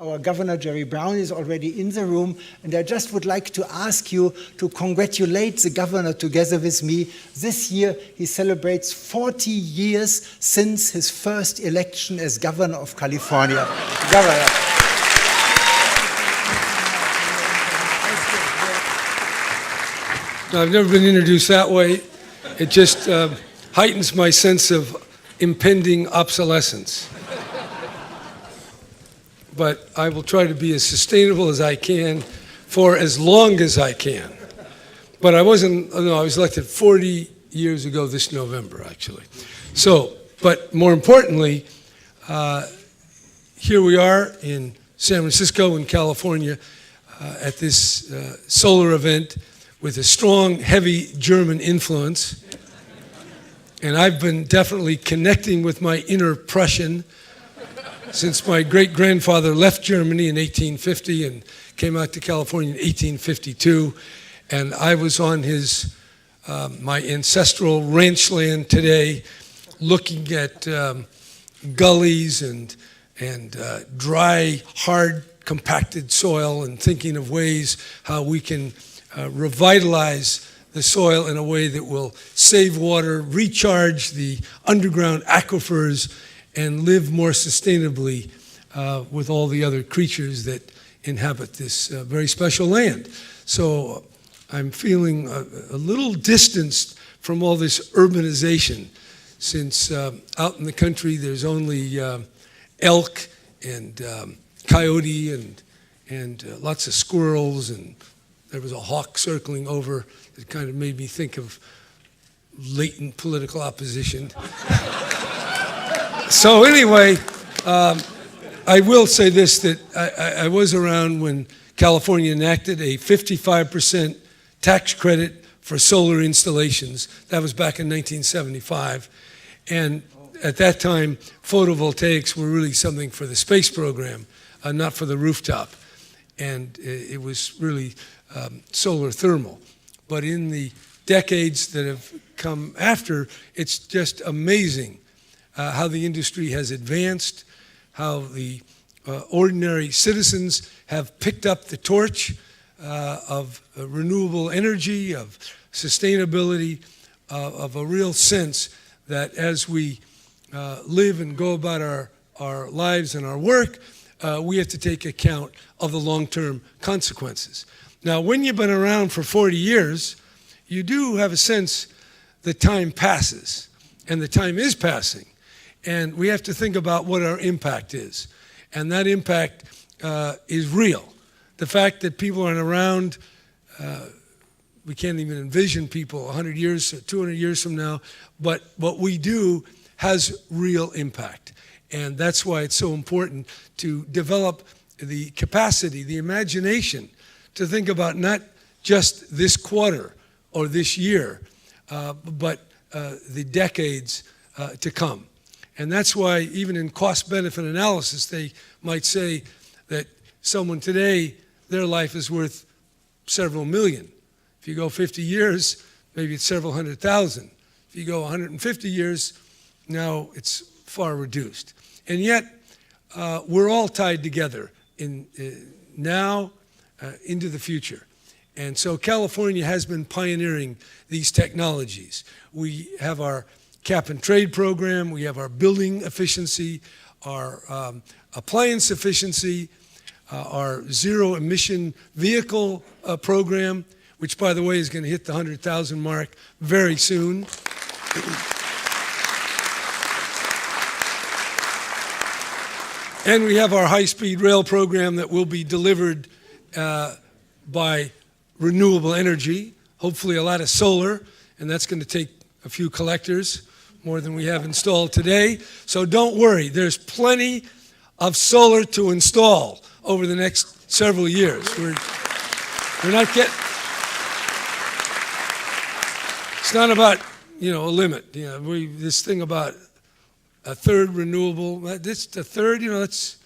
Our Governor Jerry Brown is already in the room, and I just would like to ask you to congratulate the governor together with me. This year he celebrates 40 years since his first election as governor of California. Governor. I've never been introduced that way. It just heightens my sense of impending obsolescence. But I will try to be as sustainable as I can for as long as I can. But I was elected 40 years ago this November, actually. So, but more importantly, here we are in San Francisco in California at this solar event with a strong, heavy German influence. And I've been definitely connecting with my inner Prussian since my great-grandfather left Germany in 1850 and came out to California in 1852. And I was on my ancestral ranch land today looking at gullies and dry, hard, compacted soil and thinking of ways how we can revitalize the soil in a way that will save water, recharge the underground aquifers, and live more sustainably with all the other creatures that inhabit this very special land. So I'm feeling a little distanced from all this urbanization, since out in the country there's only elk and coyote and lots of squirrels, and there was a hawk circling over that kind of made me think of latent political opposition. So anyway, I will say this, that I was around when California enacted a 55% tax credit for solar installations. That was back in 1975. And at that time, photovoltaics were really something for the space program, not for the rooftop. And it was really solar thermal. But in the decades that have come after, it's just amazing how the industry has advanced, how the ordinary citizens have picked up the torch of renewable energy, of sustainability, of a real sense that as we live and go about our lives and our work, we have to take account of the long-term consequences. Now, when you've been around for 40 years, you do have a sense that time passes, and the time is passing. And we have to think about what our impact is. And that impact is real. The fact that people aren't around, we can't even envision people 100 years, 200 years from now, but what we do has real impact. And that's why it's so important to develop the capacity, the imagination, to think about not just this quarter or this year, but the decades to come. And that's why even in cost-benefit analysis, they might say that someone today, their life is worth several million. If you go 50 years, maybe it's several hundred thousand. If you go 150 years, now it's far reduced. And yet, we're all tied together in now into the future. And so California has been pioneering these technologies. We have our cap and trade program, we have our building efficiency, our appliance efficiency, our zero emission vehicle program, which by the way is going to hit the 100,000 mark very soon. And we have our high-speed rail program that will be delivered by renewable energy, hopefully a lot of solar, and that's going to take a few collectors, more than we have installed today. So don't worry, there's plenty of solar to install over the next several years. We're not getting, it's not about, a limit. This thing about a third renewable, this the third, it's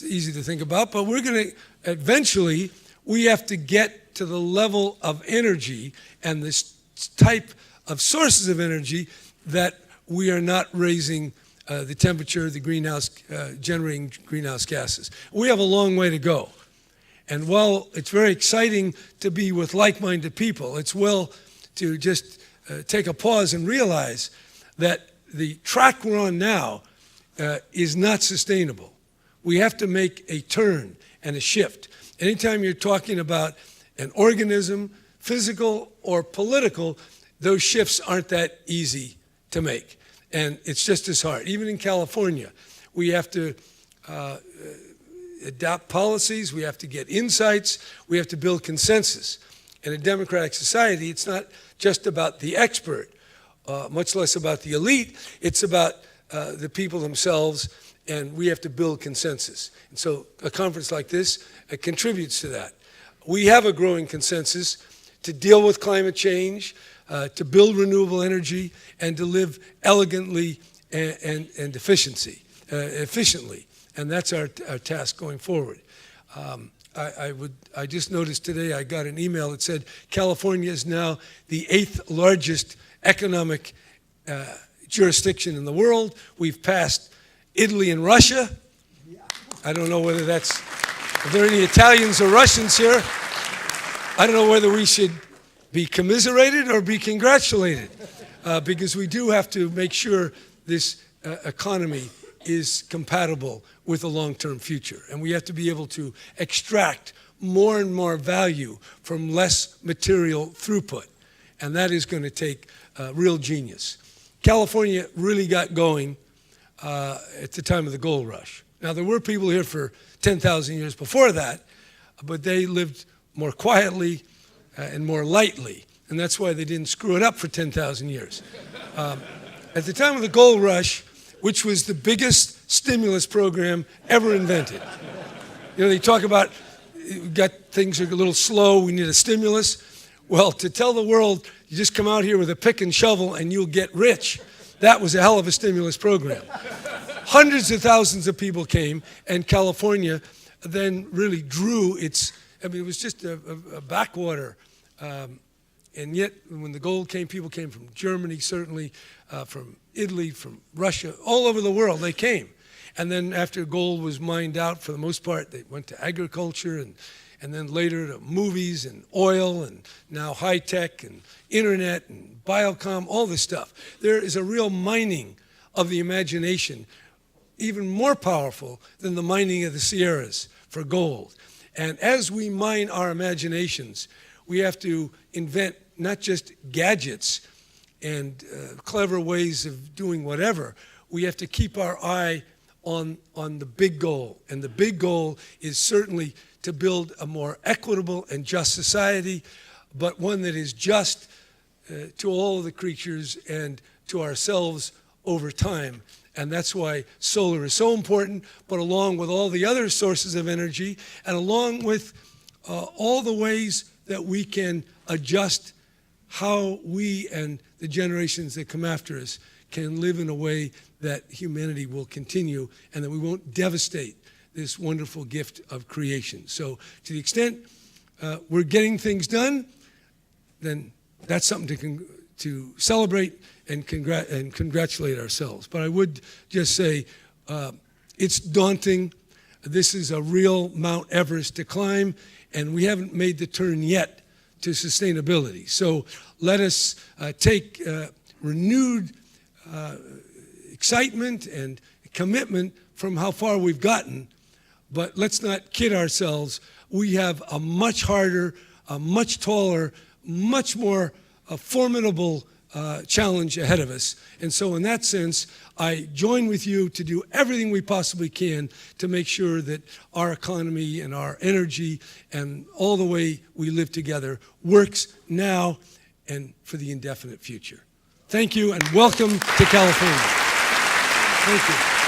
easy to think about, but we're going to, eventually, we have to get to the level of energy and this type of sources of energy that we are not raising the temperature, the generating greenhouse gases. We have a long way to go. And while it's very exciting to be with like-minded people, it's well to just take a pause and realize that the track we're on now is not sustainable. We have to make a turn and a shift. Anytime you're talking about an organism, physical or political, those shifts aren't that easy to make. And it's just as hard. Even in California, we have to adopt policies, we have to get insights, we have to build consensus. In a democratic society, it's not just about the expert, much less about the elite, it's about the people themselves, and we have to build consensus. And so a conference like this contributes to that. We have a growing consensus to deal with climate change, to build renewable energy, and to live elegantly and efficiently. And that's our task going forward. I just noticed today I got an email that said California is now the 8th largest economic jurisdiction in the world. We've passed Italy and Russia. I don't know whether that's, are there any Italians or Russians here? I don't know whether we should be commiserated or be congratulated, because we do have to make sure this economy is compatible with a long-term future. And we have to be able to extract more and more value from less material throughput. And that is going to take real genius. California really got going at the time of the gold rush. Now, there were people here for 10,000 years before that, but they lived more quietly and more lightly. And that's why they didn't screw it up for 10,000 years. At the time of the gold rush, which was the biggest stimulus program ever invented. You know, they talk about things are a little slow, we need a stimulus. Well, to tell the world, you just come out here with a pick and shovel and you'll get rich, that was a hell of a stimulus program. Hundreds of thousands of people came, and California then really drew its, I mean, it was just a backwater. And yet, when the gold came, people came from Germany, certainly, from Italy, from Russia, all over the world, they came. And then after gold was mined out, for the most part, they went to agriculture, and then later to movies and oil, and now high-tech and internet and biocom, all this stuff. There is a real mining of the imagination, even more powerful than the mining of the Sierras for gold. And as we mine our imaginations, we have to invent not just gadgets and clever ways of doing whatever. We have to keep our eye on the big goal. And the big goal is certainly to build a more equitable and just society, but one that is just to all of the creatures and to ourselves over time. And that's why solar is so important, but along with all the other sources of energy, and along with all the ways that we can adjust how we and the generations that come after us can live in a way that humanity will continue and that we won't devastate this wonderful gift of creation. So to the extent we're getting things done, then that's something to celebrate and congratulate ourselves. But I would just say it's daunting. This is a real Mount Everest to climb, and we haven't made the turn yet to sustainability. So let us take renewed excitement and commitment from how far we've gotten, but let's not kid ourselves. We have a much harder, a much taller, much more formidable challenge ahead of us. And so in that sense, I join with you to do everything we possibly can to make sure that our economy and our energy and all the way we live together works now and for the indefinite future. Thank you and welcome to California. Thank you.